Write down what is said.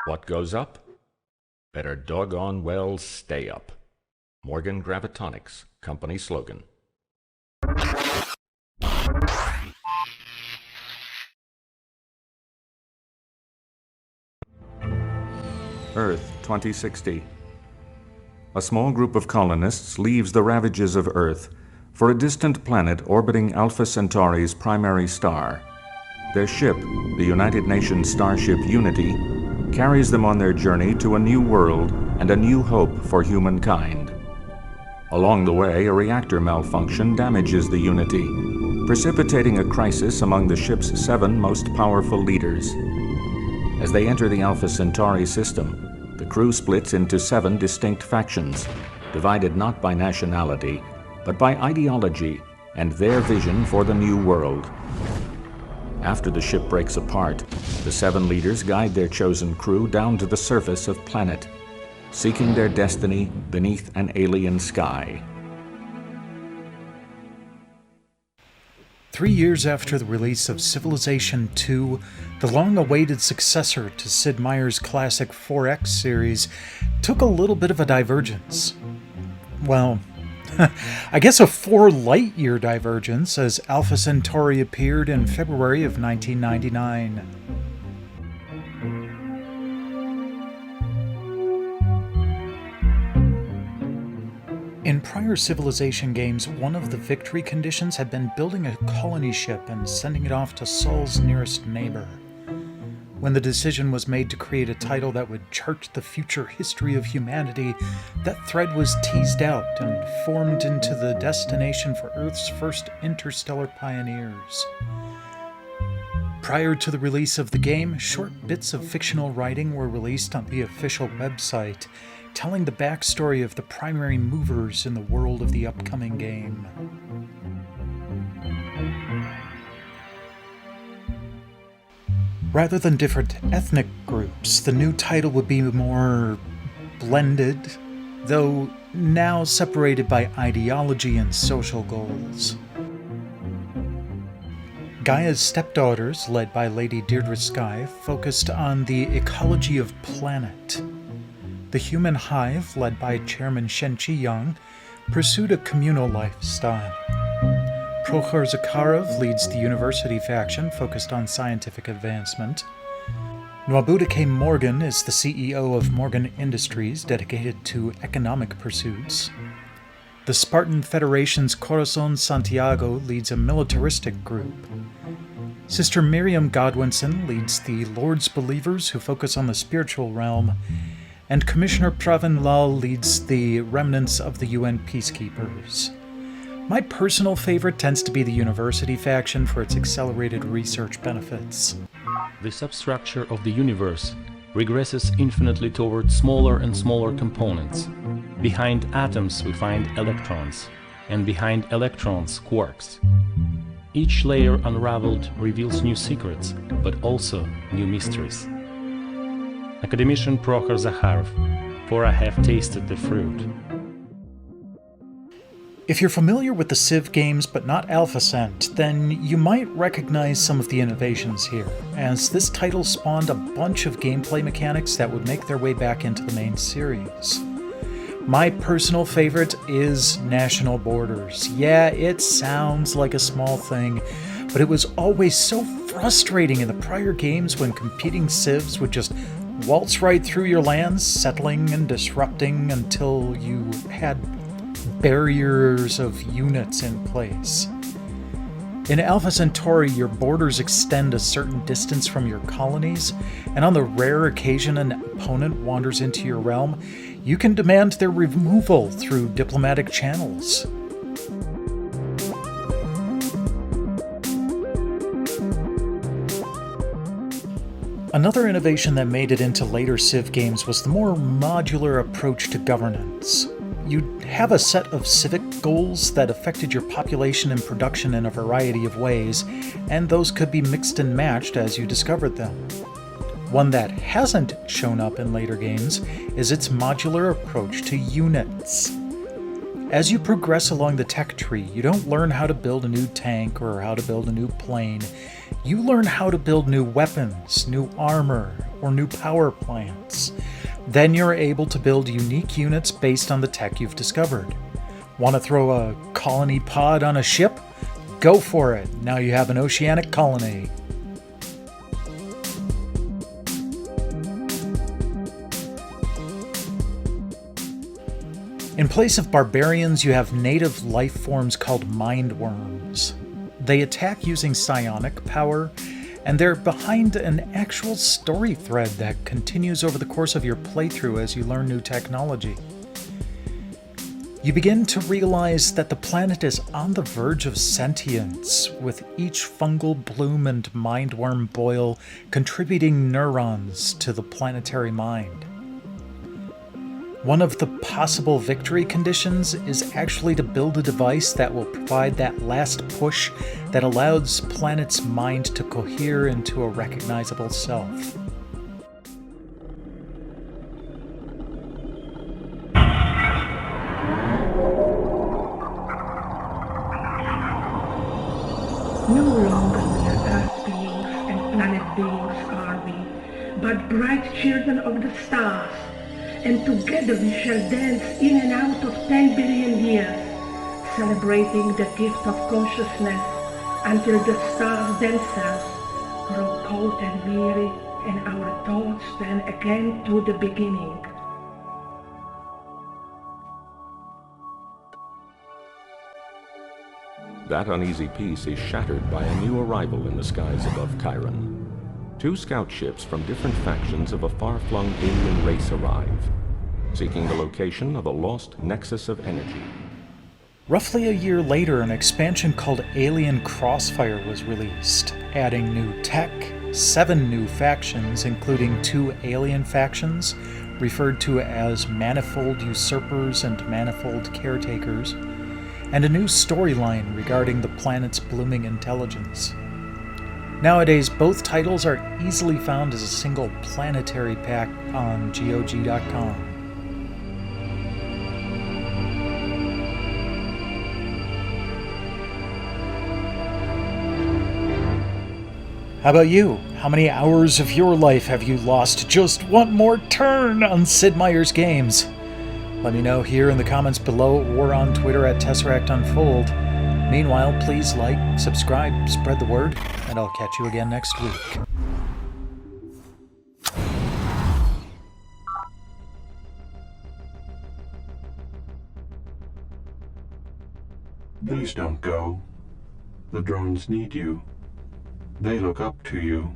What goes up? Better doggone well stay up. Morgan Gravitonics company slogan. Earth 2060. A small group of colonists leaves the ravages of Earth for a distant planet orbiting Alpha Centauri's primary star. Their ship, the United Nations starship Unity, carries them on their journey to a new world and a new hope for humankind. Along the way, a reactor malfunction damages the Unity, precipitating a crisis among the ship's 7 most powerful leaders. As they enter the Alpha Centauri system, the crew splits into 7 distinct factions, divided not by nationality, but by ideology and their vision for the new world. After the ship breaks apart, the 7 leaders guide their chosen crew down to the surface of planet, seeking their destiny beneath an alien sky. 3 years after the release of Civilization II, the long-awaited successor to Sid Meier's classic 4X series took a little bit of a divergence. Well, I guess a 4 light-year divergence, as Alpha Centauri appeared in February of 1999. In prior Civilization games, one of the victory conditions had been building a colony ship and sending it off to Sol's nearest neighbor. When the decision was made to create a title that would chart the future history of humanity, that thread was teased out and formed into the destination for Earth's first interstellar pioneers. Prior to the release of the game, short bits of fictional writing were released on the official website, telling the backstory of the primary movers in the world of the upcoming game. Rather than different ethnic groups, the new title would be more blended, though now separated by ideology and social goals. Gaia's stepdaughters, led by Lady Deirdre Skye, focused on the ecology of planet. The human hive, led by Chairman Shen-Chi Yang, pursued a communal lifestyle. Prokhor Zakharov leads the university faction focused on scientific advancement. Nwabudike Morgan is the CEO of Morgan Industries, dedicated to economic pursuits. The Spartan Federation's Corazon Santiago leads a militaristic group. Sister Miriam Godwinson leads the Lord's Believers, who focus on the spiritual realm, and Commissioner Pravin Lal leads the remnants of the UN Peacekeepers. My personal favorite tends to be the University faction for its accelerated research benefits. The substructure of the universe regresses infinitely toward smaller and smaller components. Behind atoms we find electrons, and behind electrons quarks. Each layer unraveled reveals new secrets, but also new mysteries. Academician Prokhor Zakharov, for I have tasted the fruit. If you're familiar with the Civ games but not Alpha Cent, then you might recognize some of the innovations here, as this title spawned a bunch of gameplay mechanics that would make their way back into the main series. My personal favorite is National Borders. Yeah, it sounds like a small thing, but it was always so frustrating in the prior games when competing civs would just waltz right through your lands, settling and disrupting until you had barriers of units in place. In Alpha Centauri, your borders extend a certain distance from your colonies, and on the rare occasion an opponent wanders into your realm, you can demand their removal through diplomatic channels. Another innovation that made it into later Civ games was the more modular approach to governance. You'd have a set of civic goals that affected your population and production in a variety of ways, and those could be mixed and matched as you discovered them. One that hasn't shown up in later games is its modular approach to units. As you progress along the tech tree, you don't learn how to build a new tank or how to build a new plane. You learn how to build new weapons, new armor, or new power plants. Then you're able to build unique units based on the tech you've discovered. Want to throw a colony pod on a ship? Go for it! Now you have an oceanic colony. In place of barbarians, you have native life forms called mindworms. They attack using psionic power, and they're behind an actual story thread that continues over the course of your playthrough as you learn new technology. You begin to realize that the planet is on the verge of sentience, with each fungal bloom and mindworm boil contributing neurons to the planetary mind. One of the possible victory conditions is actually to build a device that will provide that last push that allows planet's mind to cohere into a recognizable self. No longer mere Earth beings and planet beings are we, but bright children of the stars. And together we shall dance in and out of 10 billion years, celebrating the gift of consciousness until the stars themselves grow cold and weary and our thoughts turn again to the beginning. That uneasy peace is shattered by a new arrival in the skies above Chiron. 2 scout ships from different factions of a far-flung alien race arrive, seeking the location of a lost nexus of energy. Roughly a year later, an expansion called Alien Crossfire was released, adding new tech, 7 new factions, including 2 alien factions, referred to as Manifold Usurpers and Manifold Caretakers, and a new storyline regarding the planet's blooming intelligence. Nowadays, both titles are easily found as a single planetary pack on GOG.com. How about you? How many hours of your life have you lost just one more turn on Sid Meier's games? Let me know here in the comments below or on Twitter at TesseractUnfold. Meanwhile, please like, subscribe, spread the word, and I'll catch you again next week. Please don't go. The drones need you. They look up to you.